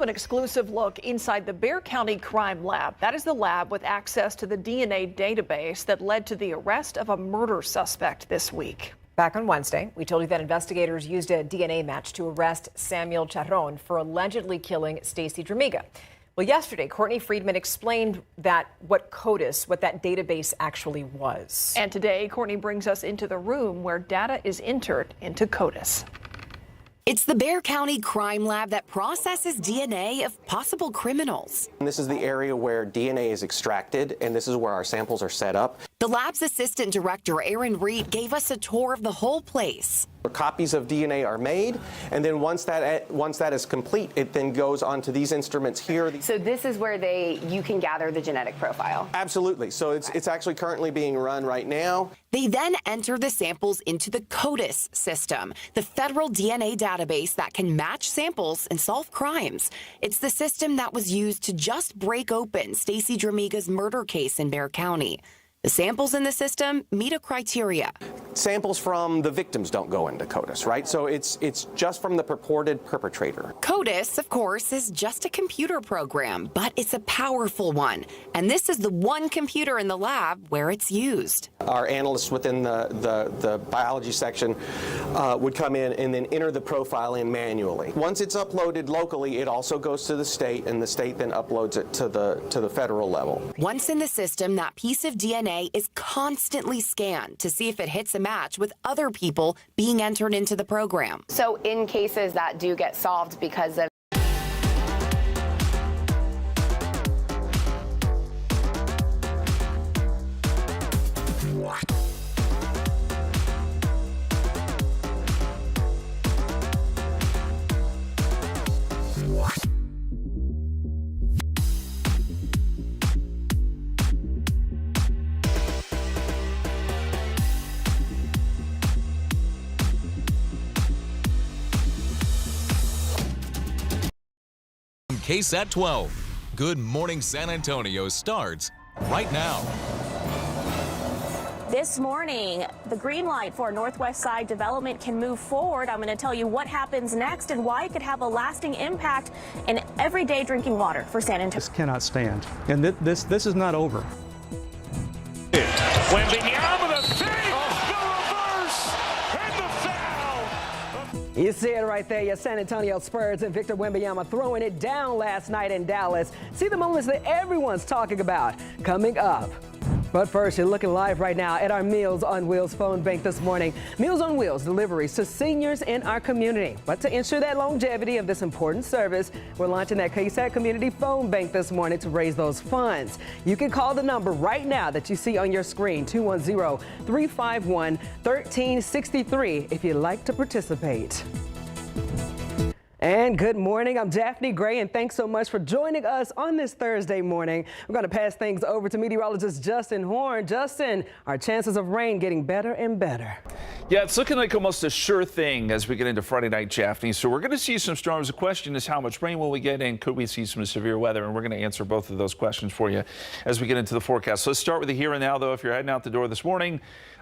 An exclusive look inside the Bexar County Crime Lab. That is the lab with access to the DNA database that led to the arrest of a murder suspect this week. Back on Wednesday, we told you that investigators used a DNA match to arrest Samuel Charron for allegedly killing Stacy Dramiga. Well, yesterday, Courtney Friedman explained what that database actually was. And today, Courtney brings us into the room where data is entered into CODIS. It's the Bexar County Crime Lab that processes DNA of possible criminals. And this is the area where DNA is extracted, and this is where our samples are set up. The lab's assistant director, Aaron Reed, gave us a tour of the whole place. Copies of DNA are made, and then once that is complete, it then goes onto these instruments here. So this is where you can gather the genetic profile? Absolutely. So it's actually currently being run right now. They then enter the samples into the CODIS system, the federal DNA database that can match samples and solve crimes. It's the system that was used to just break open Stacy Dramiga's murder case in Bexar County. The samples in the system meet a criteria. Samples from the victims don't go into CODIS, right? So it's just from the purported perpetrator. CODIS, of course, is just a computer program, but it's a powerful one. And this is the one computer in the lab where it's used. Our analysts within the biology section would come in and then enter the profile in manually. Once it's uploaded locally, it also goes to the state, and the state then uploads it to the federal level. Once in the system, that piece of DNA is constantly scanned to see if it hits a match with other people being entered into the program. So in cases that do get solved because of KSAT 12. Good Morning San Antonio starts right now. This morning, the green light for Northwest Side development can move forward. I'm going to tell you what happens next and why it could have a lasting impact in everyday drinking water for San Antonio. This cannot stand, and this is not over. You see it right there. Your San Antonio Spurs and Victor Wembanyama throwing it down last night in Dallas. See the moments that everyone's talking about coming up. But first, you're looking live right now at our Meals on Wheels phone bank this morning. Meals on Wheels deliveries to seniors in our community. But to ensure that longevity of this important service, we're launching that KSAT community phone bank this morning to raise those funds. You can call the number right now that you see on your screen, 210-351-1363, if you'd like to participate. And good morning, I'm Daphne Gray, and thanks so much for joining us on this Thursday morning. We're going to pass things over to meteorologist Justin Horn. Justin, our chances of rain getting better and better. Yeah, it's looking like almost a sure thing as we get into Friday night, Daphne. So we're going to see some storms. The question is, how much rain will we get, and could we see some severe weather? And we're going to answer both of those questions for you as we get into the forecast. So let's start with the here and now, though. If you're heading out the door this morning,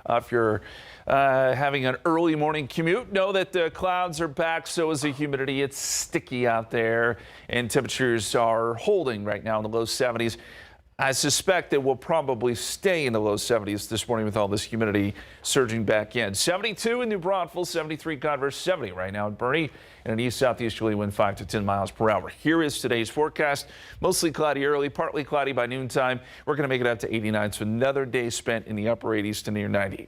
if you're having an early morning commute, know that the clouds are back, so is the humidity. It's sticky out there, and temperatures are holding right now in the low 70s. I suspect that we'll probably stay in the low 70s this morning with all this humidity surging back in. 72 in New Braunfels, 73 Converse, 70 right now in Bernie, and an east-southeasterly wind 5 to 10 miles per hour. Here is today's forecast. Mostly cloudy early, partly cloudy by noontime. We're going to make it up to 89, so another day spent in the upper 80s to near 90.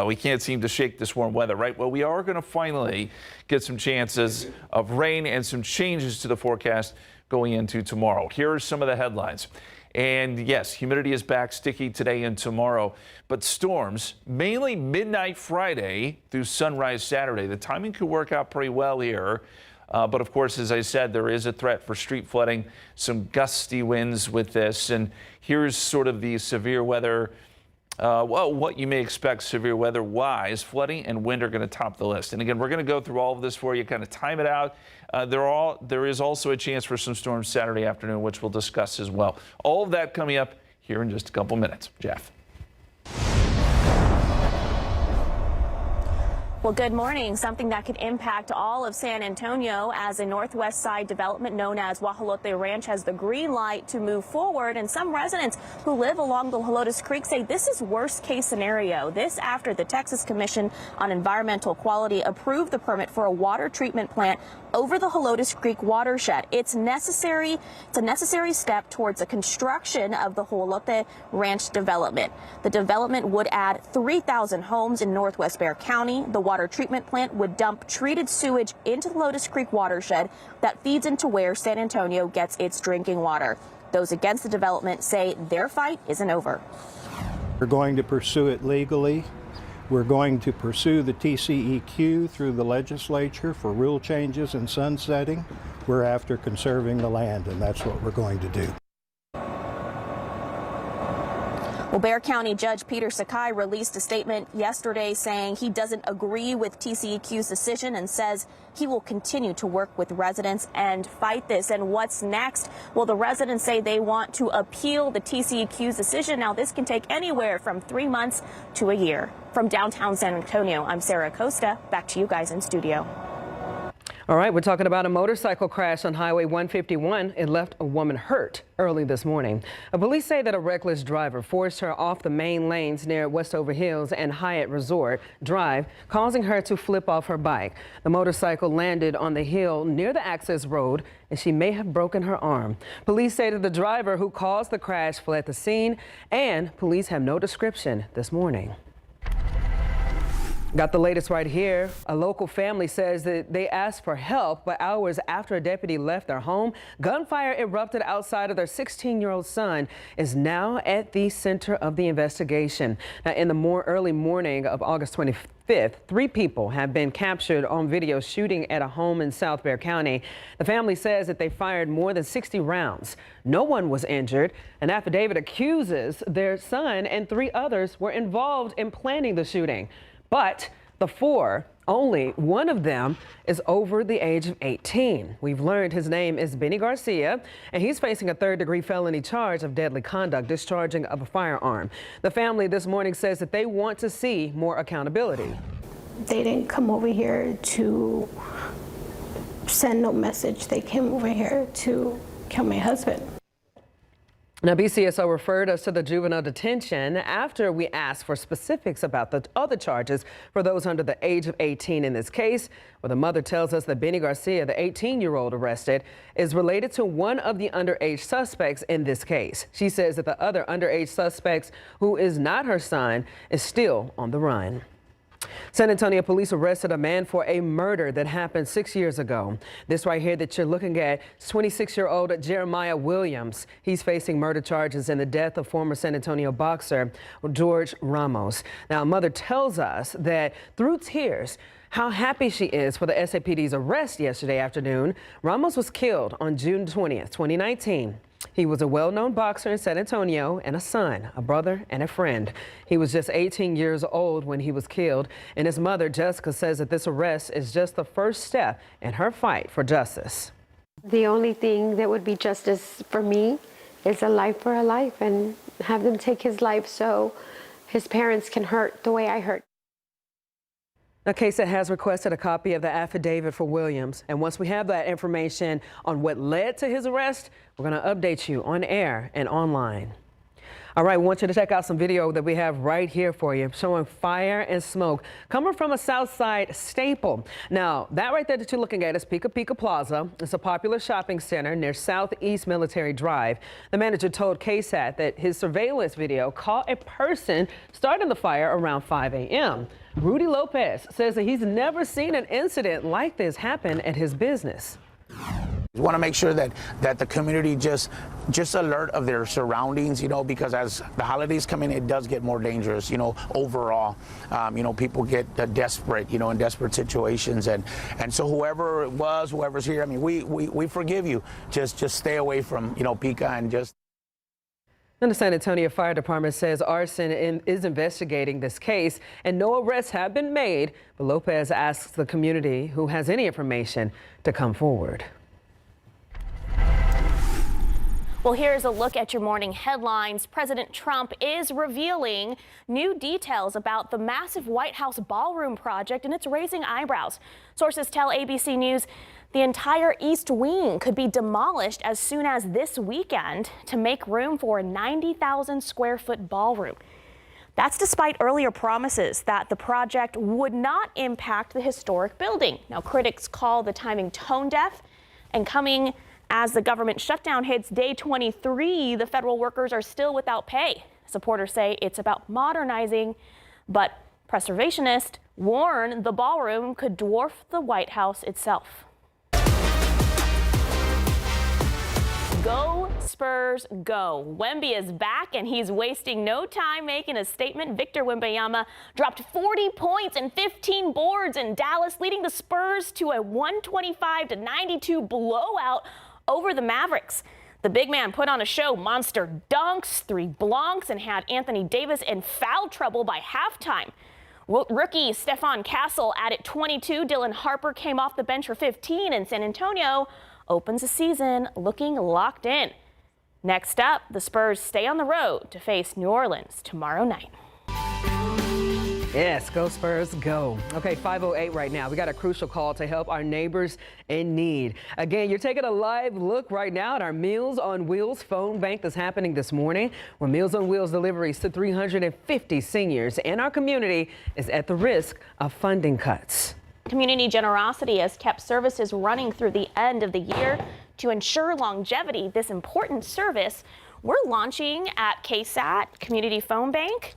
We can't seem to shake this warm weather, right? Well, we are going to finally get some chances of rain and some changes to the forecast going into tomorrow. Here are some of the headlines. And yes, humidity is back, sticky today and tomorrow, but storms mainly midnight Friday through sunrise Saturday. The timing could work out pretty well here. But of course, as I said, there is a threat for street flooding, some gusty winds with this. And here's sort of the severe weather. Well, what you may expect severe weather-wise, flooding and wind are going to top the list. And again, we're going to go through all of this for you, kind of time it out. There is also a chance for some storms Saturday afternoon, which we'll discuss as well. All of that coming up here in just a couple minutes. Jeff. Well, good morning. Something that could impact all of San Antonio as a northwest side development known as Guajolote Ranch has the green light to move forward. And some residents who live along the Helotes Creek say this is worst case scenario. This after the Texas Commission on Environmental Quality approved the permit for a water treatment plant over the Helotes Creek watershed. It's a necessary step towards the construction of the Guajolote Ranch development. The development would add 3,000 homes in northwest Bexar County. The water treatment plant would dump treated sewage into the Helotes Creek watershed that feeds into where San Antonio gets its drinking water. Those against the development say their fight isn't over. We're going to pursue it legally. We're going to pursue the TCEQ through the legislature for rule changes and sunsetting. We're after conserving the land, and that's what we're going to do. Well, Bexar County Judge Peter Sakai released a statement yesterday saying he doesn't agree with TCEQ's decision and says he will continue to work with residents and fight this. And what's next? Well, the residents say they want to appeal the TCEQ's decision. Now, this can take anywhere from 3 months to a year. From downtown San Antonio, I'm Sarah Costa. Back to you guys in studio. All right, we're talking about a motorcycle crash on Highway 151. It left a woman hurt early this morning. Police say that a reckless driver forced her off the main lanes near Westover Hills and Hyatt Resort Drive, causing her to flip off her bike. The motorcycle landed on the hill near the access road, and she may have broken her arm. Police say that the driver who caused the crash fled the scene, and police have no description this morning. Got the latest right here. A local family says that they asked for help, but hours after a deputy left their home, gunfire erupted outside of their 16-year-old son is now at the center of the investigation. Now, in the early morning of August 25th, 3 people have been captured on video shooting at a home in South Bexar County. The family says that they fired more than 60 rounds. No one was injured. An affidavit accuses their son and 3 others were involved in planning the shooting. But the 4, only one of them is over the age of 18. We've learned his name is Benny Garcia, and he's facing a 3rd-degree felony charge of deadly conduct, discharging of a firearm. The family this morning says that they want to see more accountability. They didn't come over here to send no message. They came over here to kill my husband. Now, BCSO referred us to the juvenile detention after we asked for specifics about the other charges for those under the age of 18 in this case. Well, the mother tells us that Benny Garcia, the 18-year-old arrested, is related to one of the underage suspects in this case. She says that the other underage suspects, who is not her son, is still on the run. San Antonio police arrested a man for a murder that happened 6 years ago. This right here that you're looking at is 26-year-old Jeremiah Williams. He's facing murder charges in the death of former San Antonio boxer George Ramos. Now, a mother tells us that through tears, how happy she is for the SAPD's arrest yesterday afternoon. Ramos was killed on June 20th, 2019. He was a well-known boxer in San Antonio and a son, a brother, and a friend. He was just 18 years old when he was killed, and his mother, Jessica, says that this arrest is just the first step in her fight for justice. The only thing that would be justice for me is a life for a life, and have them take his life so his parents can hurt the way I hurt. Now, KSAT has requested a copy of the affidavit for Williams, and once we have that information on what led to his arrest, we're going to update you on air and online. All right, we want you to check out some video that we have right here for you, showing fire and smoke coming from a South Side staple. Now, that right there that you're looking at is Pika Pika Plaza. It's a popular shopping center near Southeast Military Drive. The manager told KSAT that his surveillance video caught a person starting the fire around 5 a.m. Rudy Lopez says that he's never seen an incident like this happen at his business. We want to make sure that the community just alert of their surroundings, because as the holidays come in, it does get more dangerous, overall. People get desperate, in desperate situations. And so whoever it was, whoever's here, we forgive you. Just stay away from, Pika and just. And the San Antonio Fire Department says arson is investigating this case and no arrests have been made. But Lopez asks the community who has any information to come forward. Well, here's a look at your morning headlines. President Trump is revealing new details about the massive White House ballroom project, and it's raising eyebrows. Sources tell ABC News the entire East Wing could be demolished as soon as this weekend to make room for a 90,000 square foot ballroom. That's despite earlier promises that the project would not impact the historic building. Now, critics call the timing tone deaf and coming as the government shutdown hits day 23, the federal workers are still without pay. Supporters say it's about modernizing, but preservationists warn the ballroom could dwarf the White House itself. Go Spurs, go. Wemby is back and he's wasting no time making a statement. Victor Wembanyama dropped 40 points and 15 boards in Dallas, leading the Spurs to a 125-92 blowout over the Mavericks. The big man put on a show, monster dunks, 3 blocks, and had Anthony Davis in foul trouble by halftime. Rookie Stephon Castle added 22. Dylan Harper came off the bench for 15, and San Antonio opens the season looking locked in. Next up, the Spurs stay on the road to face New Orleans tomorrow night. Yes, go Spurs, go. Okay, 5:08 right now. We got a crucial call to help our neighbors in need. Again, you're taking a live look right now at our Meals on Wheels phone bank that's happening this morning, where Meals on Wheels deliveries to 350 seniors in our community is at the risk of funding cuts. Community generosity has kept services running through the end of the year. To ensure longevity, this important service we're launching at KSAT Community Phone Bank.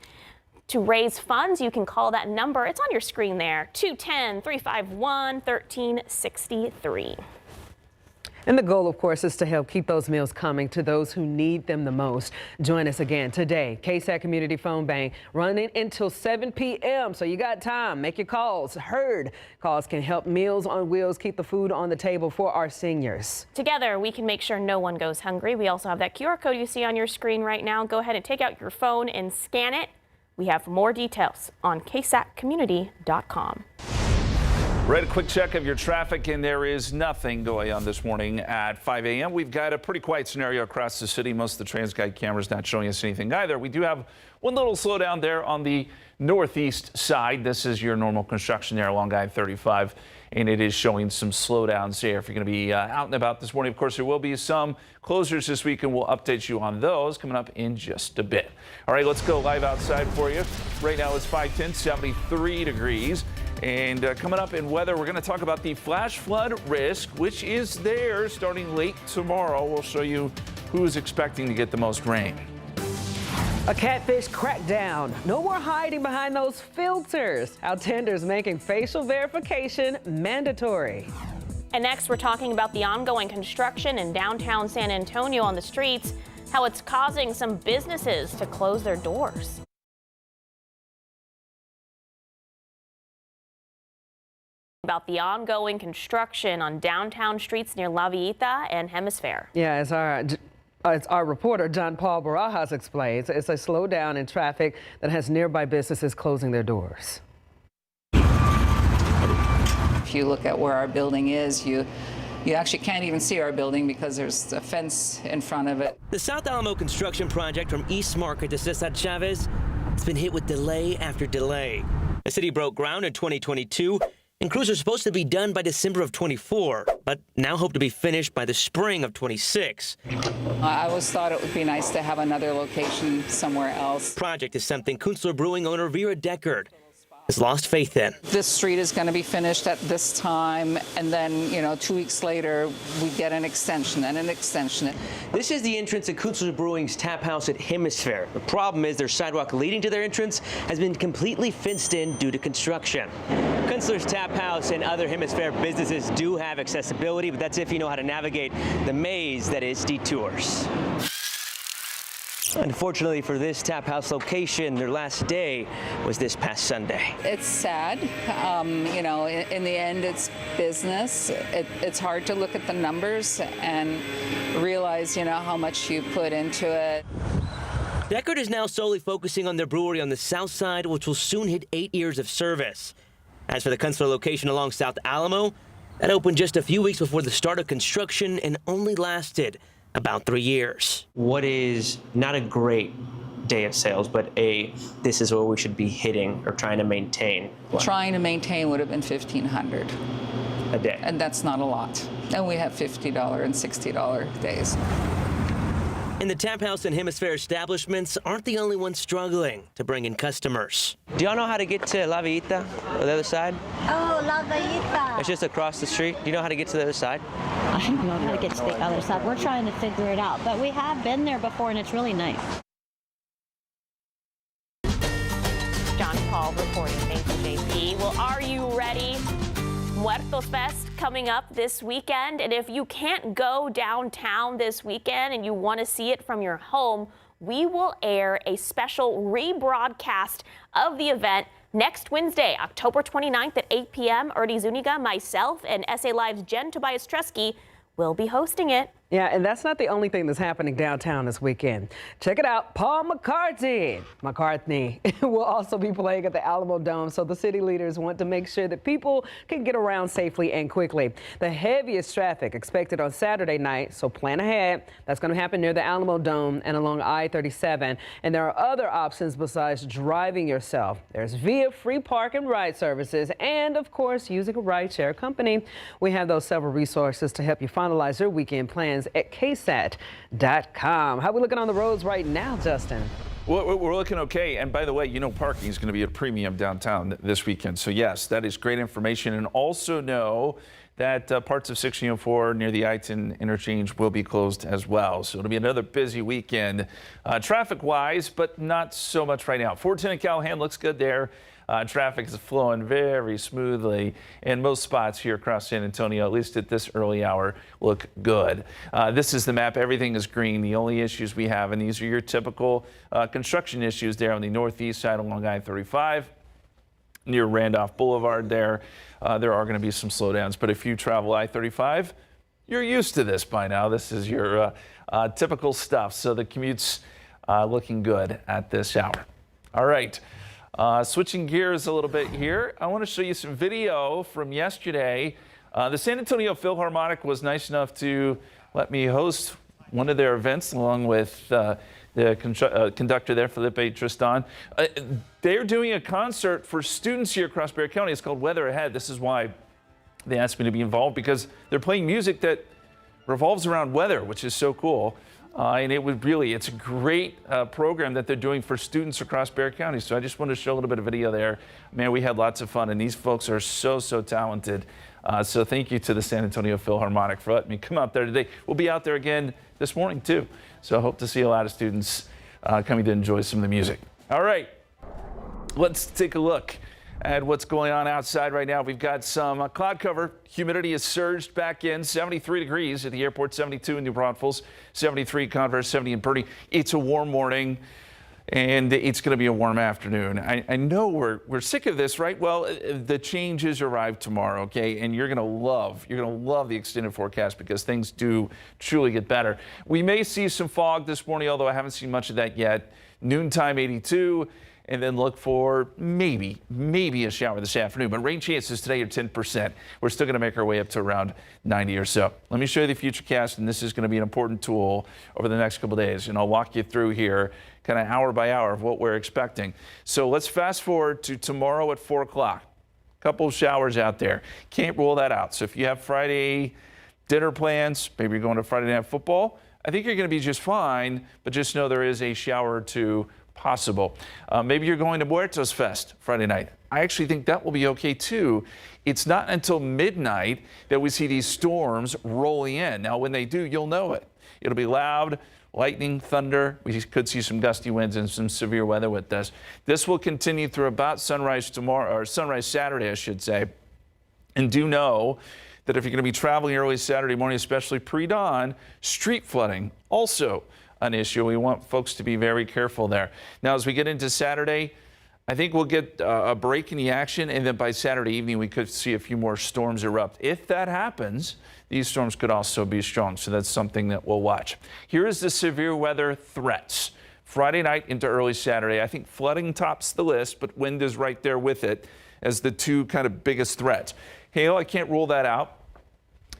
To raise funds, you can call that number. It's on your screen there, 210-351-1363. And the goal, of course, is to help keep those meals coming to those who need them the most. Join us again today. KSAT Community Phone Bank running until 7 p.m. So you got time. Make your calls heard. Calls can help Meals on Wheels keep the food on the table for our seniors. Together, we can make sure no one goes hungry. We also have that QR code you see on your screen right now. Go ahead and take out your phone and scan it. We have more details on ksatcommunity.com. Right, a quick check of your traffic, and there is nothing going on this morning at 5 a.m. We've got a pretty quiet scenario across the city. Most of the TransGuide cameras not showing us anything either. We do have one little slowdown there on the northeast side. This is your normal construction there along I-35, and it is showing some slowdowns there. If you're going to be out and about this morning, of course, there will be some closures this week, and we'll update you on those coming up in just a bit. All right, let's go live outside for you. Right now it's 5:10, 73 degrees. And coming up in weather, we're going to talk about the flash flood risk, which is there starting late tomorrow. We'll show you who's expecting to get the most rain. A catfish crackdown. No more hiding behind those filters. How Tinder's making facial verification mandatory. And next, we're talking about the ongoing construction in downtown San Antonio on the streets, how it's causing some businesses to close their doors. About the ongoing construction on downtown streets near La Villita and Hemisphere. Yeah, as our reporter John Paul Barajas explains, it's a slowdown in traffic that has nearby businesses closing their doors. If you look at where our building is, you actually can't even see our building because there's a fence in front of it. The South Alamo construction project from East Market to Cesar Chavez has been hit with delay after delay. The city broke ground in 2022. And crews are supposed to be done by December of 24, but now hope to be finished by the spring of 26. I always thought it would be nice to have another location somewhere else. Project is something Kunstler Brewing owner Vera Deckard has lost faith in. This street is going to be finished at this time, and then, 2 weeks later, we get an extension and an extension. This is the entrance to Kunstler Brewing's tap house at Hemisphere. The problem is their sidewalk leading to their entrance has been completely fenced in due to construction. Kunstler's Tap House and other Hemisphere businesses do have accessibility, but that's if you know how to navigate the maze that is Detours. Unfortunately for this tap house location, their last day was this past Sunday. It's sad. In the end, it's business. It's hard to look at the numbers and realize, how much you put into it. Deckard is now solely focusing on their brewery on the south side, which will soon hit 8 years of service. As for the Kunstler location along South Alamo, that opened just a few weeks before the start of construction and only lasted about 3 years. What is not a great day of sales, but this is what we should be hitting or trying to maintain? Trying to maintain would have been $1,500 a day. And that's not a lot. And we have $50 and $60 days. And the Tap House and Hemisphere establishments aren't the only ones struggling to bring in customers. Do y'all know how to get to La Villita, or the other side? Oh, La Villita. It's just across the street. Do you know how to get to the other side? I don't know how to get to the other side. We're trying to figure it out, but we have been there before, and it's really nice. John Paul reporting. Thank you, JP. Well, are you ready? Muertos Fest coming up this weekend, and if you can't go downtown this weekend and you want to see it from your home, we will air a special rebroadcast of the event next Wednesday, October 29th at 8 p.m. Ernie Zuniga, myself, and SA Live's Jen Tobias Tresky will be hosting it. Yeah, and that's not the only thing that's happening downtown this weekend. Check it out. Paul McCartney will also be playing at the Alamo Dome, so the city leaders want to make sure that people can get around safely and quickly. The heaviest traffic expected on Saturday night, so plan ahead. That's going to happen near the Alamo Dome and along I-37. And there are other options besides driving yourself. There's via free park and ride services and, of course, using a rideshare company. We have those several resources to help you finalize your weekend plans at KSAT.com. How are we looking on the roads right now, Justin? Well, we're looking okay. And by the way, you know, parking is going to be a premium downtown this weekend. So yes, that is great information. And also know that parts of 1604 near the I-10 interchange will be closed as well. So it'll be another busy weekend traffic-wise, but not so much right now. 410 Callahan looks good there. Traffic is flowing very smoothly in most spots here across San Antonio, at least at this early hour, look good. This is the map. Everything is green. The only issues we have, and these are your typical construction issues there on the northeast side along I-35 near Randolph Boulevard there. There are going to be some slowdowns, but if you travel I-35, you're used to this by now. This is your typical stuff. So the commute's looking good at this hour. All right. Switching gears a little bit here, I want to show you some video from yesterday. The San Antonio Philharmonic was nice enough to let me host one of their events along with the conductor there, Felipe Tristan. They're doing a concert for students here across Bexar County. It's called Weather Ahead. This is why they asked me to be involved, because they're playing music that revolves around weather, which is so cool. And it's a great program that they're doing for students across Bexar County. So I just wanted to show a little bit of video there. Man, we had lots of fun, and these folks are so talented. So thank you to the San Antonio Philharmonic for letting me come out there today. We'll be out there again this morning, too. So I hope to see a lot of students coming to enjoy some of the music. All right, let's take a look at what's going on outside right now. We've got some cloud cover. Humidity has surged back in. 73 degrees at the airport, 72 in New Braunfels, 73 Converse, 70 in Purdy. It's a warm morning, and it's going to be a warm afternoon. I know we're sick of this, right? Well, the changes arrive tomorrow, okay? And you're going to love the extended forecast because things do truly get better. We may see some fog this morning, although I haven't seen much of that yet. Noontime 82. And then look for maybe a shower this afternoon. But rain chances today are 10%. We're still going to make our way up to around 90 or so. Let me show you the futurecast, and this is going to be an important tool over the next couple of days. And I'll walk you through here kind of hour by hour of what we're expecting. So let's fast forward to tomorrow at 4 o'clock. Couple of showers out there. Can't rule that out. So if you have Friday dinner plans, maybe you're going to Friday Night Football, I think you're going to be just fine. But just know there is a shower or two possible. Maybe you're going to Muertos Fest Friday night. I actually think that will be okay too. It's not until midnight that we see these storms rolling in. Now, when they do, you'll know it. It'll be loud, lightning, thunder. We could see some gusty winds and some severe weather with this. This will continue through about sunrise tomorrow, or sunrise Saturday, I should say. And do know that if you're going to be traveling early Saturday morning, especially pre-dawn, street flooding also an issue. We want folks to be very careful there. Now, as we get into Saturday, I think we'll get a break in the action, and then by Saturday evening, we could see a few more storms erupt. If that happens, these storms could also be strong, so that's something that we'll watch. Here is the severe weather threats. Friday night into early Saturday, I think flooding tops the list, but wind is right there with it as the two kind of biggest threats. Hail, I can't rule that out.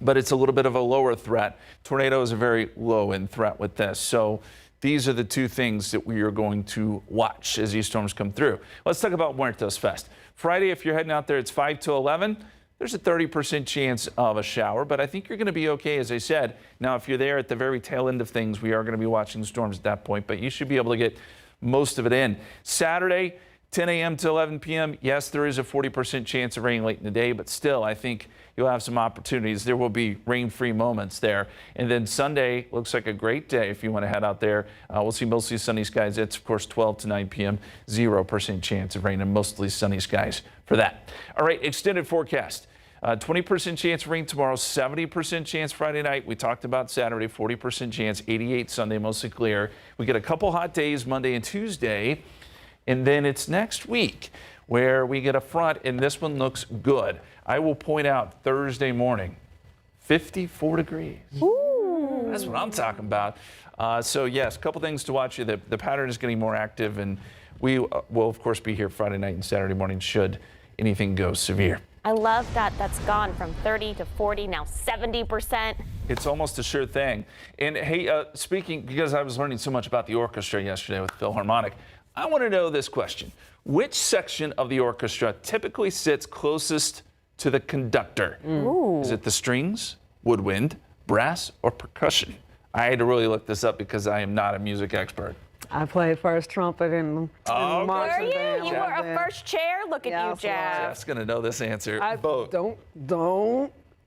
but it's a little bit of a lower threat. Tornadoes are very low in threat with this. So these are the two things that we are going to watch as these storms come through. Let's talk about Muertos Fest. Friday, if you're heading out there, it's 5 to 11. There's a 30% chance of a shower, but I think you're going to be okay, as I said. Now, if you're there at the very tail end of things, we are going to be watching storms at that point, but you should be able to get most of it in. Saturday, 10 a.m. to 11 p.m. Yes, there is a 40% chance of rain late in the day, but still, I think you'll have some opportunities. There will be rain-free moments there. And then Sunday looks like a great day if you want to head out there. We'll see mostly sunny skies. It's, of course, 12 to 9 p.m. 0% chance of rain and mostly sunny skies for that. All right, extended forecast. 20% chance of rain tomorrow, 70% chance Friday night. We talked about Saturday, 40% chance, 88 Sunday, mostly clear. We get a couple hot days Monday and Tuesday, and then it's next week where we get a front, and this one looks good. I will point out Thursday morning, 54 degrees. Ooh. That's what I'm talking about. So yes, a couple things to watch. The pattern is getting more active, and we will, of course, be here Friday night and Saturday morning should anything go severe. I love that that's gone from 30 to 40, now 70%. It's almost a sure thing. And hey, speaking, because I was learning so much about the orchestra yesterday with Philharmonic, I want to know this question. Which section of the orchestra typically sits closest to the conductor? Ooh. Is it the strings, woodwind, brass, or percussion? I had to really look this up because I am not a music expert. I played first trumpet in Oh, marching Were you? band. You were a first chair? Look at you, Jeff. Jeff's going to know this answer. I Vote. don't.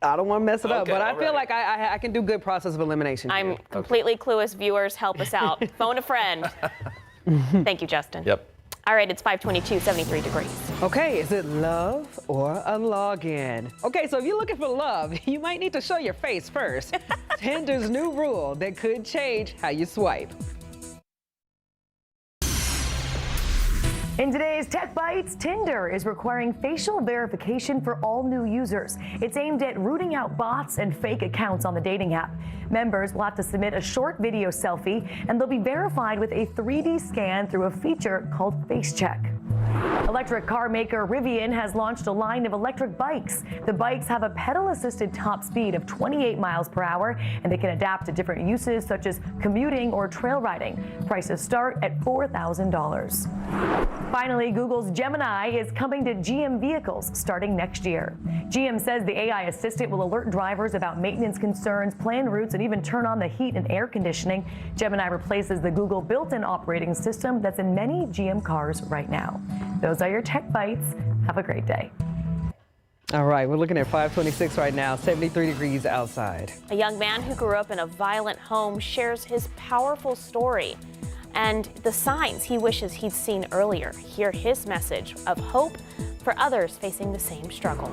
I don't want to mess it up, Okay, but I all feel right. like I can do good process of elimination. I'm completely clueless. Viewers, help us out. Phone a friend. Thank you, Justin. Yep. All right, it's 522, 73 degrees. Okay, is it love or a login? Okay, so if you're looking for love, you might need to show your face first. Tinder's new rule that could change how you swipe. In today's Tech Bites, Tinder is requiring facial verification for all new users. It's aimed at rooting out bots and fake accounts on the dating app. Members will have to submit a short video selfie, and they'll be verified with a 3D scan through a feature called Face Check. Electric car maker Rivian has launched a line of electric bikes. The bikes have a pedal-assisted top speed of 28 miles per hour, and they can adapt to different uses such as commuting or trail riding. Prices start at $4,000. Finally, Google's Gemini is coming to GM vehicles starting next year. GM says the AI assistant will alert drivers about maintenance concerns, plan routes, and even turn on the heat and air conditioning. Gemini replaces the Google built-in operating system that's in many GM cars right now. Those are your Tech Bites. Have a great day. All right, we're looking at 526 right now, 73 degrees outside. A young man who grew up in a violent home shares his powerful story and the signs he wishes he'd seen earlier. Hear his message of hope for others facing the same struggle.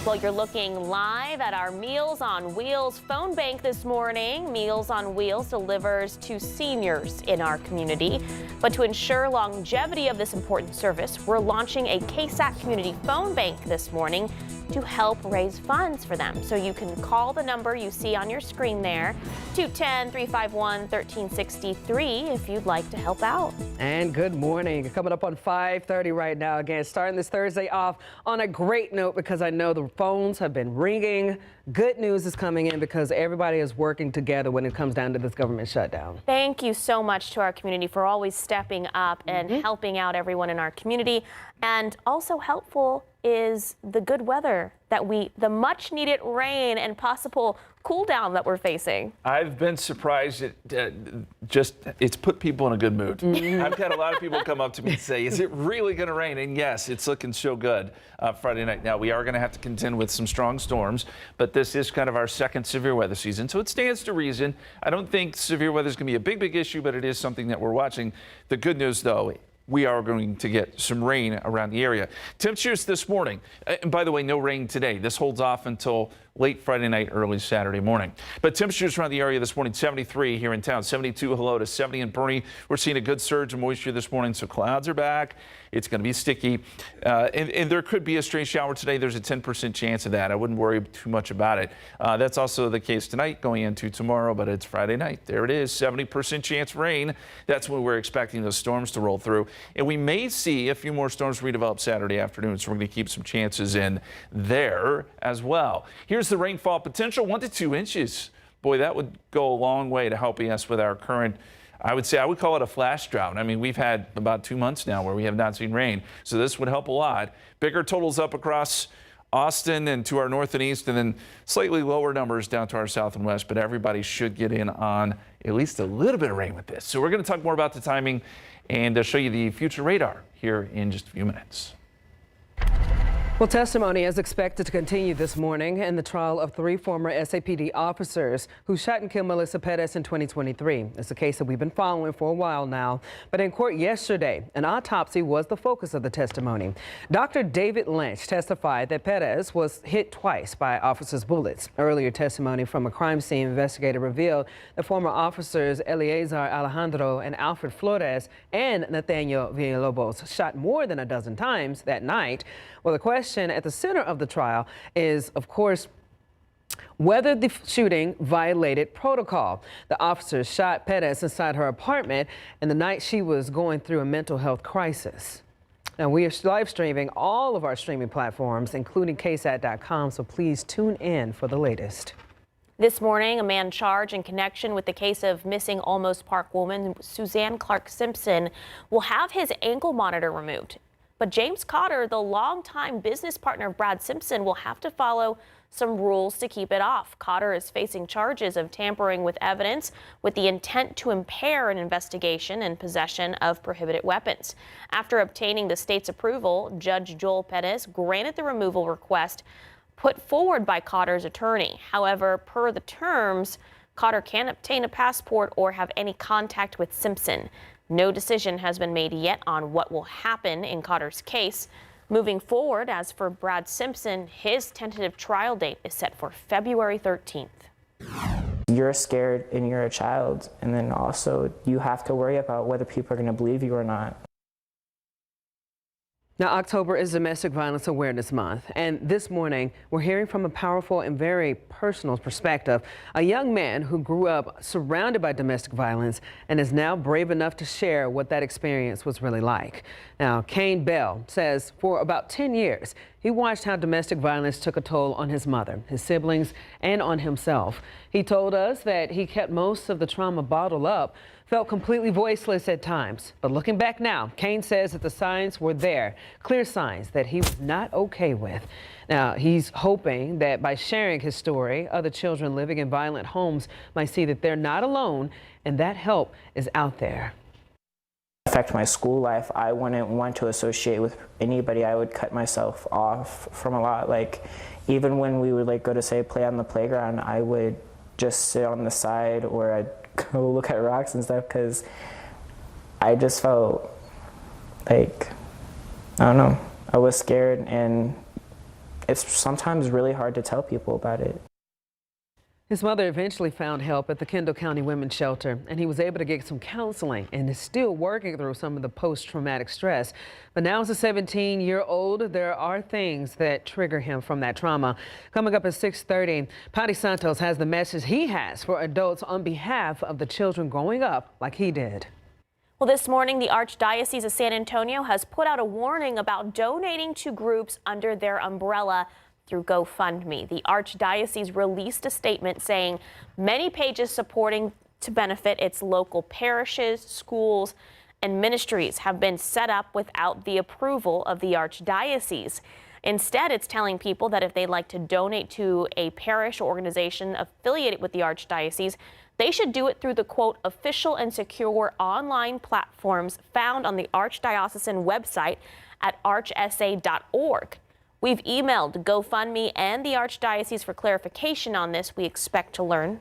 Well, you're looking live at our Meals on Wheels phone bank this morning. Meals on Wheels delivers to seniors in our community. But to ensure longevity of this important service, we're launching a KSAT community phone bank this morning to help raise funds for them. So you can call the number you see on your screen there, 210-351-1363, if you'd like to help out. And good morning. Coming up on 5:30 right now. Again, starting this Thursday off on a great note because I know the phones have been ringing. Good news is coming in because everybody is working together when it comes down to this government shutdown. Thank you so much to our community for always stepping up and helping out everyone in our community. And also helpful is the good weather that the much needed rain and possible cool down that we're facing. I've been surprised at it's put people in a good mood. I've had a lot of people come up to me and say, is it really going to rain? And yes, it's looking so good Friday night. Now, we are going to have to contend with some strong storms, but this is kind of our second severe weather season, so it stands to reason. I don't think severe weather is going to be a big issue, but it is something that we're watching. The good news, though, we are going to get some rain around the area. Temperatures this morning, and by the way, no rain today. This holds off until late Friday night, early Saturday morning. But temperatures around the area this morning, 73 here in town, 72 hello to 70 in Bernie. We're seeing a good surge of moisture this morning, so clouds are back. It's going to be sticky, and there could be a stray shower today. There's a 10% chance of that. I wouldn't worry too much about it. That's also the case tonight going into tomorrow, but it's Friday night. There it is, 70% chance rain. That's when we're expecting those storms to roll through. And we may see a few more storms redevelop Saturday afternoon, so we're going to keep some chances in there as well. Here's the rainfall potential, 1 to 2 inches. Boy, that would go a long way to helping us with our current, I would call it a flash drought. I mean, we've had about 2 months now where we have not seen rain, so this would help a lot. Bigger totals up across Austin and to our north and east, and then slightly lower numbers down to our south and west, but everybody should get in on at least a little bit of rain with this. So we're going to talk more about the timing and show you the future radar here in just a few minutes. Well, testimony is expected to continue this morning in the trial of 3 former SAPD officers who shot and killed Melissa Perez in 2023. It's a case that we've been following for a while now. But in court yesterday, an autopsy was the focus of the testimony. Dr. David Lynch testified that Perez was hit twice by officers' bullets. Earlier testimony from a crime scene investigator revealed that former officers Eleazar Alejandro and Alfred Flores and Nathaniel Villalobos shot more than a dozen times that night. Well, the question at the center of the trial is, of course, whether the shooting violated protocol. The officers shot Perez inside her apartment and the night she was going through a mental health crisis. Now, we are live streaming all of our streaming platforms, including KSAT.com, so please tune in for the latest. This morning, a man charged in connection with the case of missing Almost Park woman Suzanne Clark Simpson will have his ankle monitor removed. But James Cotter, the longtime business partner of Brad Simpson, will have to follow some rules to keep it off. Cotter is facing charges of tampering with evidence with the intent to impair an investigation and possession of prohibited weapons. After obtaining the state's approval, Judge Joel Perez granted the removal request put forward by Cotter's attorney. However, per the terms, Cotter can't obtain a passport or have any contact with Simpson. No decision has been made yet on what will happen in Cotter's case. Moving forward, as for Brad Simpson, his tentative trial date is set for February 13th. You're scared and you're a child, and then also you have to worry about whether people are going to believe you or not. Now, October is Domestic Violence Awareness Month, and this morning we're hearing from a powerful and very personal perspective, a young man who grew up surrounded by domestic violence and is now brave enough to share what that experience was really like. Now, Kane Bell says for about 10 years, he watched how domestic violence took a toll on his mother, his siblings, and on himself. He told us that he kept most of the trauma bottled up, felt completely voiceless at times. But looking back now, Kane says that the signs were there, clear signs that he was not okay with. Now, he's hoping that by sharing his story, other children living in violent homes might see that they're not alone and that help is out there. Affect my school life. I wouldn't want to associate with anybody. I would cut myself off from a lot. Like, even when we would go to say play on the playground, I would just sit on the side or I'd go look at rocks and stuff because I just felt like, I don't know, I was scared, and it's sometimes really hard to tell people about it. His mother eventually found help at the Kendall County Women's Shelter, and he was able to get some counseling and is still working through some of the post-traumatic stress. But now as a 17-year-old, there are things that trigger him from that trauma. Coming up at 6:30, Patty Santos has the message he has for adults on behalf of the children growing up like he did. Well, this morning, the Archdiocese of San Antonio has put out a warning about donating to groups under their umbrella through GoFundMe. The Archdiocese released a statement saying many pages supporting to benefit its local parishes, schools, and ministries have been set up without the approval of the Archdiocese. Instead, it's telling people that if they'd like to donate to a parish or organization affiliated with the Archdiocese, they should do it through the, quote, official and secure online platforms found on the Archdiocesan website at archsa.org. We've emailed GoFundMe and the Archdiocese for clarification on this. We expect to learn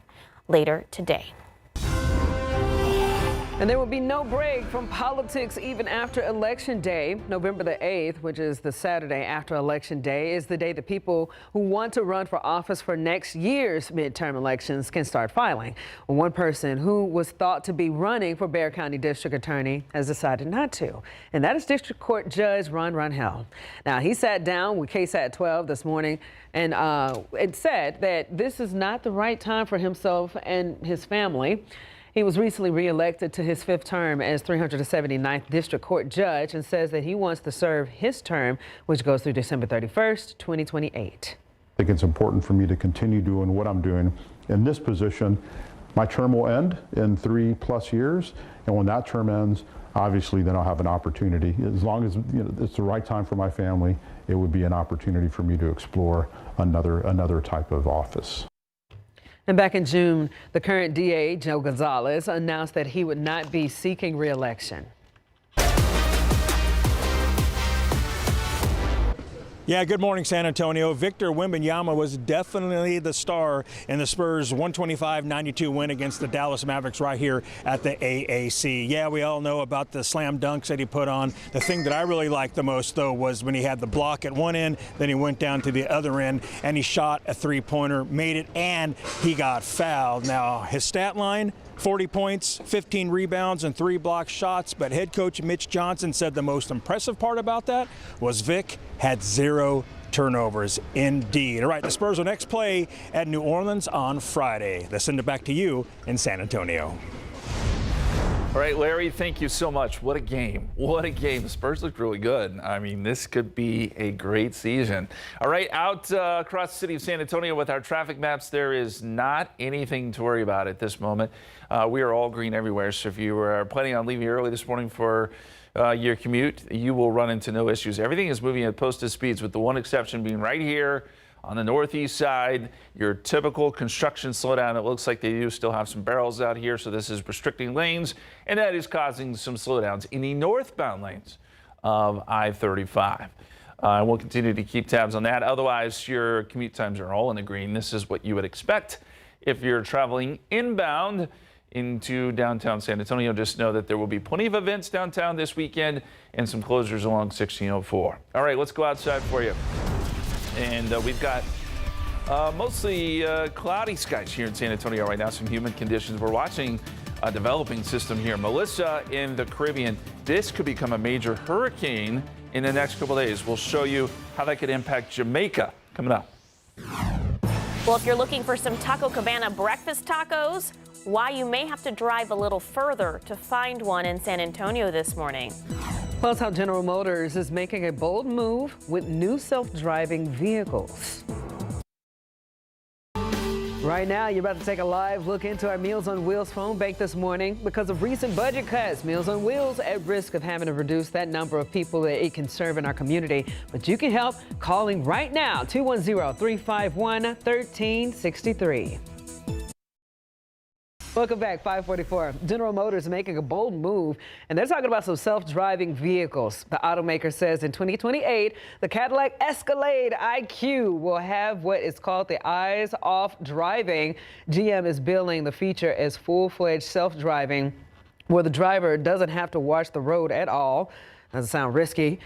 later today. And there will be no break from politics even after Election Day. November the 8th, which is the Saturday after Election Day, is the day that people who want to run for office for next year's midterm elections can start filing. One person who was thought to be running for Bexar County District Attorney has decided not to, and that is District Court Judge Ron Runhell. Now, he sat down with KSAT 12 this morning and it said that this is not the right time for himself and his family. He was recently reelected to his 5th term as 379th District Court Judge and says that he wants to serve his term, which goes through December 31st, 2028. I think it's important for me to continue doing what I'm doing in this position. My term will end in 3+ years, and when that term ends, obviously then I'll have an opportunity. As long as it's the right time for my family, it would be an opportunity for me to explore another type of office. And back in June, the current DA, Joe Gonzalez, announced that he would not be seeking re-election. Yeah, good morning, San Antonio. Victor Wembanyama was definitely the star in the Spurs' 125-92 win against the Dallas Mavericks right here at the AAC. Yeah, we all know about the slam dunks that he put on. The thing that I really liked the most, though, was when he had the block at one end, then he went down to the other end, and he shot a three-pointer, made it, and he got fouled. Now, his stat line, 40 points, 15 rebounds, and 3 block shots. But head coach Mitch Johnson said the most impressive part about that was Vic had 0 turnovers. Indeed. All right, the Spurs will next play at New Orleans on Friday. Let's send it back to you in San Antonio. All right, Larry, thank you so much. What a game. What a game. The Spurs look really good. I mean, this could be a great season. All right, out across the city of San Antonio with our traffic maps, there is not anything to worry about at this moment. We are all green everywhere, so if you are planning on leaving early this morning for your commute, you will run into no issues. Everything is moving at posted speeds, with the one exception being right here on the northeast side, your typical construction slowdown. It looks like they do still have some barrels out here, so this is restricting lanes, and that is causing some slowdowns in the northbound lanes of I-35. And we'll continue to keep tabs on that. Otherwise, your commute times are all in the green. This is what you would expect if you're traveling inbound into downtown San Antonio. Just know that there will be plenty of events downtown this weekend and some closures along 1604. All right, let's go outside for you. And we've got mostly cloudy skies here in San Antonio right now, some humid conditions. We're watching a developing system here. Melissa in the Caribbean. This could become a major hurricane in the next couple of days. We'll show you how that could impact Jamaica coming up. Well, if you're looking for some Taco Cabana breakfast tacos, why you may have to drive a little further to find one in San Antonio this morning. Plus, how General Motors is making a bold move with new self-driving vehicles. Right now, you're about to take a live look into our Meals on Wheels phone bank this morning. Because of recent budget cuts, Meals on Wheels at risk of having to reduce that number of people that it can serve in our community. But you can help calling right now, 210-351-1363. Welcome back, 544. General Motors making a bold move, and they're talking about some self-driving vehicles. The automaker says in 2028, the Cadillac Escalade IQ will have what is called the eyes-off driving. GM is billing the feature as full-fledged self-driving, where the driver doesn't have to watch the road at all. Doesn't sound risky.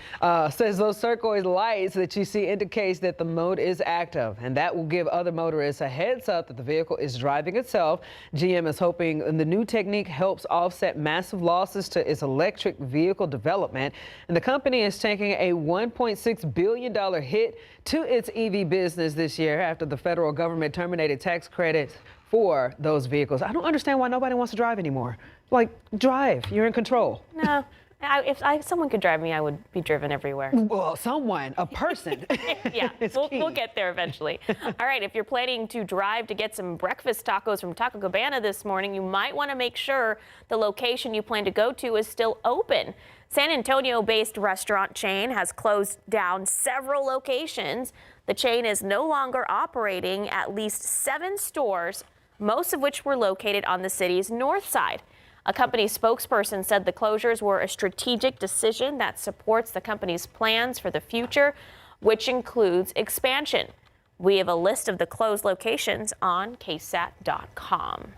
Says those turquoise lights that you see indicates that the mode is active, and that will give other motorists a heads up that the vehicle is driving itself. GM is hoping the new technique helps offset massive losses to its electric vehicle development, and the company is taking a $1.6 billion hit to its EV business this year after the federal government terminated tax credits for those vehicles. I don't understand why nobody wants to drive anymore. Like, drive, you're in control. No. If someone could drive me, I would be driven everywhere. Well, a person. Yeah, we'll get there eventually. All right, if you're planning to drive to get some breakfast tacos from Taco Cabana this morning, you might want to make sure the location you plan to go to is still open. San Antonio-based restaurant chain has closed down several locations. The chain is no longer operating at least 7 stores, most of which were located on the city's north side. A company spokesperson said the closures were a strategic decision that supports the company's plans for the future, which includes expansion. We have a list of the closed locations on KSAT.com.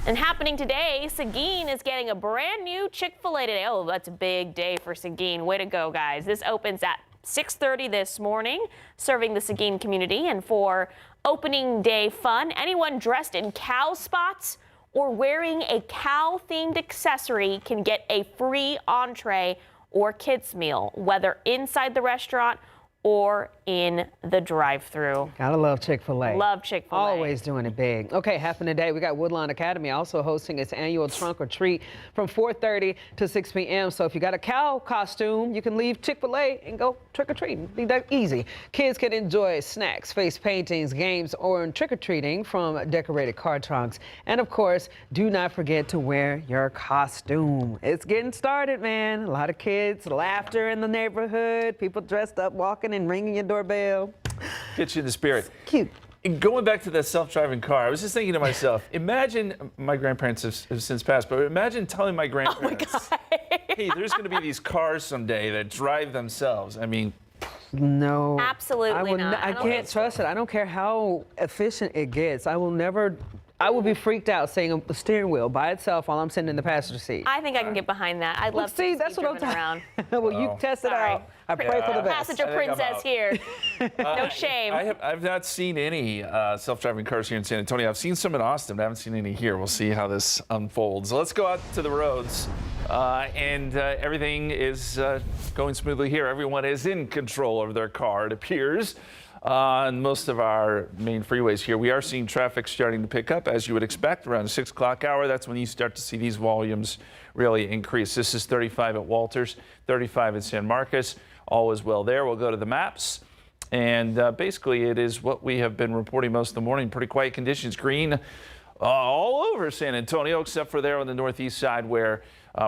And happening today, Seguin is getting a brand new Chick-fil-A today. Oh, that's a big day for Seguin. Way to go, guys. This opens at 6:30 this morning, serving the Seguin community. And for opening day fun, anyone dressed in cow spots or wearing a cow-themed accessory can get a free entree or kids meal, whether inside the restaurant or in the drive-thru. Gotta love Chick-fil-A. Love Chick-fil-A. Always doing it big. Okay, happening today, we got Woodlawn Academy also hosting its annual trunk or treat from 4:30 to 6 p.m. So if you got a cow costume, you can leave Chick-fil-A and go trick-or-treating. Be that easy. Kids can enjoy snacks, face paintings, games, or trick-or-treating from decorated car trunks. And of course, do not forget to wear your costume. It's getting started, man. A lot of kids, laughter in the neighborhood, people dressed up, walking and ringing your doorbell. Get you in the spirit. Cute. Going back to that self-driving car, I was just thinking to myself, imagine, my grandparents have since passed, but imagine telling my grandparents, hey, there's going to be these cars someday that drive themselves. I mean, no. Absolutely not. I can't trust it. I don't care how efficient it gets. I will be freaked out seeing a steering wheel by itself while I'm sitting in the passenger seat. I think I can get behind that. I'd love to see that's what I'm driven around. Well, you test it out. I pray for the best. Passenger princess here. No shame. I've not seen any self-driving cars here in San Antonio. I've seen some in Austin, but I haven't seen any here. We'll see how this unfolds. Let's go out to the roads. Everything is going smoothly here. Everyone is in control of their car, it appears. On most of our main freeways here, we are seeing traffic starting to pick up, as you would expect, around the 6 o'clock hour. That's when you start to see these volumes really increase. This is 35 at Walters, 35 at San Marcos. All is well there. We'll go to the maps. And basically, it is what we have been reporting most of the morning. Pretty quiet conditions. Green all over San Antonio, except for there on the northeast side where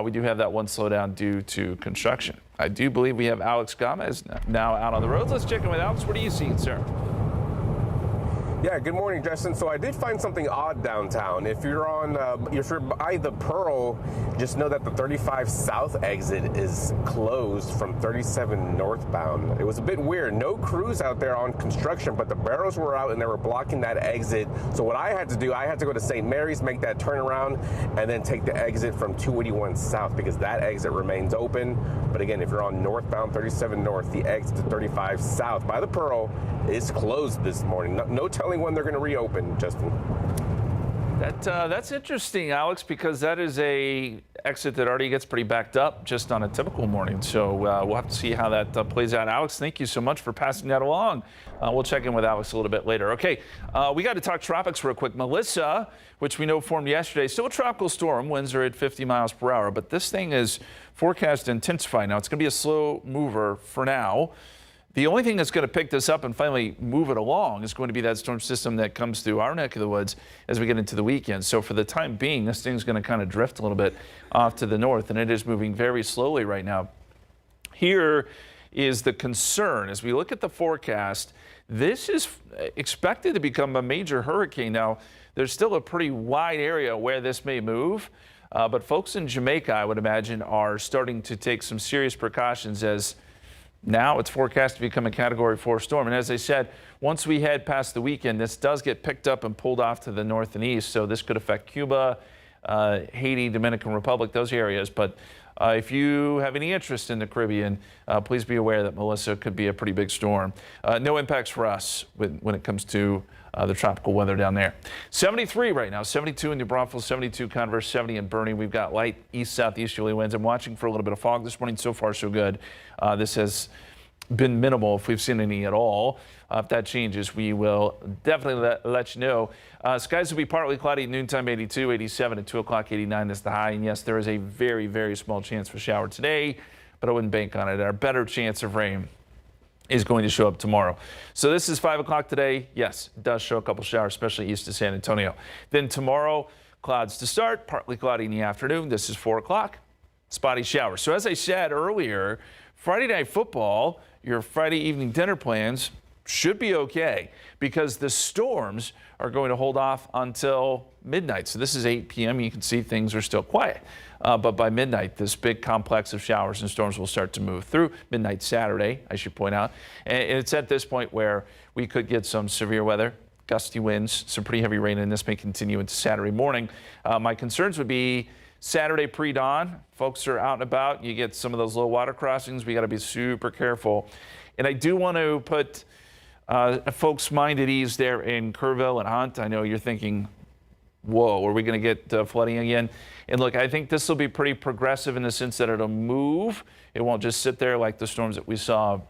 we do have that one slowdown due to construction. I do believe we have Alex Gomez now out on the roads. Let's check in with Alex. What are you seeing, sir? Yeah, good morning, Justin. So I did find something odd downtown. If you're by the Pearl, just know that the 35 South exit is closed from 37 northbound. It was a bit weird. No crews out there on construction, but the barrels were out and they were blocking that exit. So what I had to do, I had to go to St. Mary's, make that turnaround, and then take the exit from 281 South because that exit remains open. But again, if you're on northbound 37 North, the exit to 35 South by the Pearl is closed this morning. No telling when they're going to reopen, Justin. That's interesting, Alex, because that is a exit that already gets pretty backed up just on a typical morning. So we'll have to see how that plays out. Alex, thank you so much for passing that along. We'll check in with Alex a little bit later. Okay, we got to talk tropics real quick. Melissa, which we know formed yesterday, still a tropical storm. Winds are at 50 miles per hour, but this thing is forecast to intensify. Now, it's going to be a slow mover for now. The only thing that's going to pick this up and finally move it along is going to be that storm system that comes through our neck of the woods as we get into the weekend. So for the time being, this thing's going to kind of drift a little bit off to the north, and it is moving very slowly right now. Here is the concern. As we look at the forecast, this is expected to become a major hurricane. Now, there's still a pretty wide area where this may move, but folks in Jamaica, I would imagine, are starting to take some serious precautions as now it's forecast to become a Category 4 storm. And as I said, once we head past the weekend, this does get picked up and pulled off to the north and east. So this could affect Cuba, Haiti, Dominican Republic, those areas. But if you have any interest in the Caribbean, please be aware that Melissa could be a pretty big storm. No impacts for us when it comes to the tropical weather down there. 73 right now, 72 in New Braunfels, 72 Converse, 70 in Bernie. We've got light east-southeasterly winds. I'm watching for a little bit of fog this morning. So far, so good. This has been minimal if we've seen any at all. If that changes, we will definitely let you know. Skies will be partly cloudy at noontime, 82, 87 at 2 o'clock, 89 is the high. And yes, there is a very, very small chance for shower today, but I wouldn't bank on it. Our better chance of rain is going to show up tomorrow. So this is 5 o'clock today. Yes, it does show a couple showers, especially east of San Antonio. Then tomorrow, clouds to start, partly cloudy in the afternoon. This is 4 o'clock, spotty showers. So as I said earlier, Friday Night Football, your Friday evening dinner plans should be okay because the storms are going to hold off until midnight. So this is 8 p.m. You can see things are still quiet. But by midnight, this big complex of showers and storms will start to move through. Midnight Saturday, I should point out. And it's at this point where we could get some severe weather gusty winds, some pretty heavy rain, and this may continue into Saturday morning. My concerns would be Saturday pre-dawn. Folks are out and about. You get some of those low water crossings. We got to be super careful. And I do want to put folks' mind at ease there in Kerrville and Hunt. I know you're thinking, whoa, are we going to get flooding again? And look, I think this will be pretty progressive in the sense that it'll move. It won't just sit there like the storms that we saw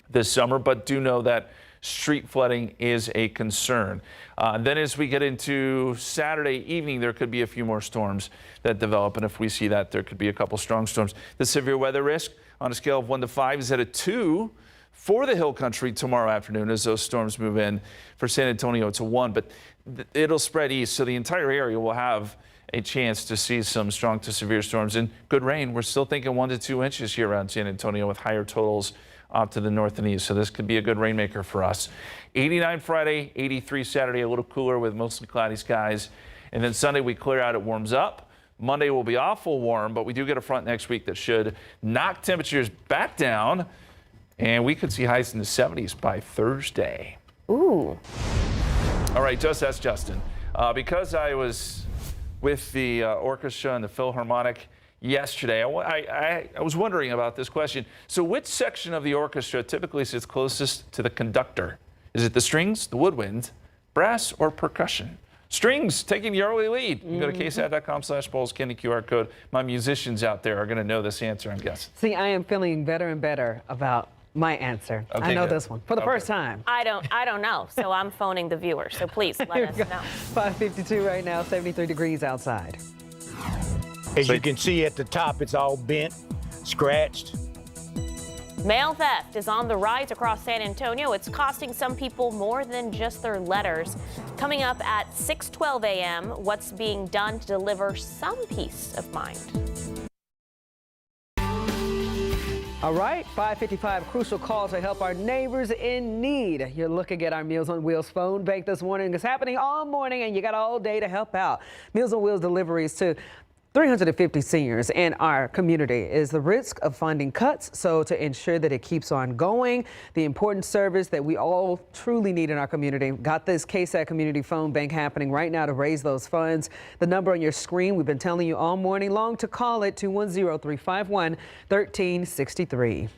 this summer, but do know that street flooding is a concern. Then as we get into Saturday evening, there could be a few more storms that develop. And if we see that, there could be a couple strong storms. The severe weather risk on a scale of 1 to 5 is at a 2 for the Hill Country tomorrow afternoon as those storms move in. For San Antonio, it's a 1, but it'll spread east. So the entire area will have a chance to see some strong to severe storms and good rain. We're still thinking 1 to 2 inches here around San Antonio with higher totals off to the north and east. So this could be a good rainmaker for us. 89 Friday, 83 Saturday, a little cooler with mostly cloudy skies. And then Sunday we clear out, it warms up. Monday will be awful warm, but we do get a front next week that should knock temperatures back down. And we could see highs in the 70s by Thursday. Ooh. All right, that's Justin. Because I was with the orchestra and the Philharmonic yesterday, I was wondering about this question. So which section of the orchestra typically sits closest to the conductor? Is it the strings, the woodwind, brass, or percussion? Strings taking the early lead. You go to ksat.com/polls, scan the QR code. My musicians out there are going to know this answer, I'm guessing. See, I am feeling better and better about my answer. Okay, I know good. this one for the first time. I don't know, so I'm phoning the viewer. So please let us know. 5:52 right now, 73 degrees outside. As you can see at the top, it's all bent, scratched. Mail theft is on the rise across San Antonio. It's costing some people more than just their letters. Coming up at 6:12 a.m., what's being done to deliver some peace of mind. All right, 5:55, crucial call to help our neighbors in need. You're looking at our Meals on Wheels phone bank this morning. It's happening all morning, and you got all day to help out. Meals on Wheels deliveries to 350 seniors in our community is the risk of finding cuts. So to ensure that it keeps on going, the important service that we all truly need in our community, got this KSAT community phone bank happening right now to raise those funds. The number on your screen, we've been telling you all morning long to call it, 210-351-1363.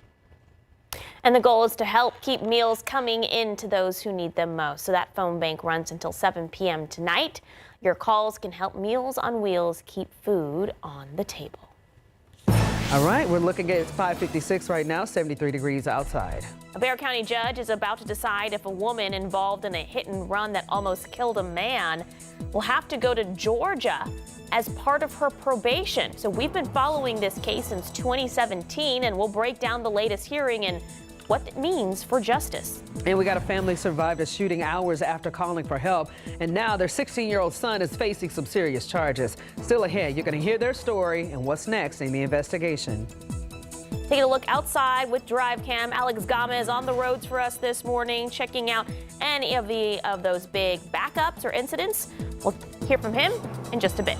And the goal is to help keep meals coming in to those who need them most. So that phone bank runs until 7 p.m. tonight. Your calls can help Meals on Wheels keep food on the table. All right, we're looking at 5:56 right now, 73 degrees outside. A Bexar County judge is about to decide if a woman involved in a hit and run that almost killed a man will have to go to Georgia as part of her probation. So we've been following this case since 2017, and we'll break down the latest hearing and what it means for justice. And we got a family survived a shooting hours after calling for help, and now their 16-year-old son is facing some serious charges. Still ahead, you're going to hear their story and what's next in the investigation. Taking a look outside with Drive Cam, Alex Gomez on the roads for us this morning, checking out any of those big backups or incidents. We'll hear from him in just a bit.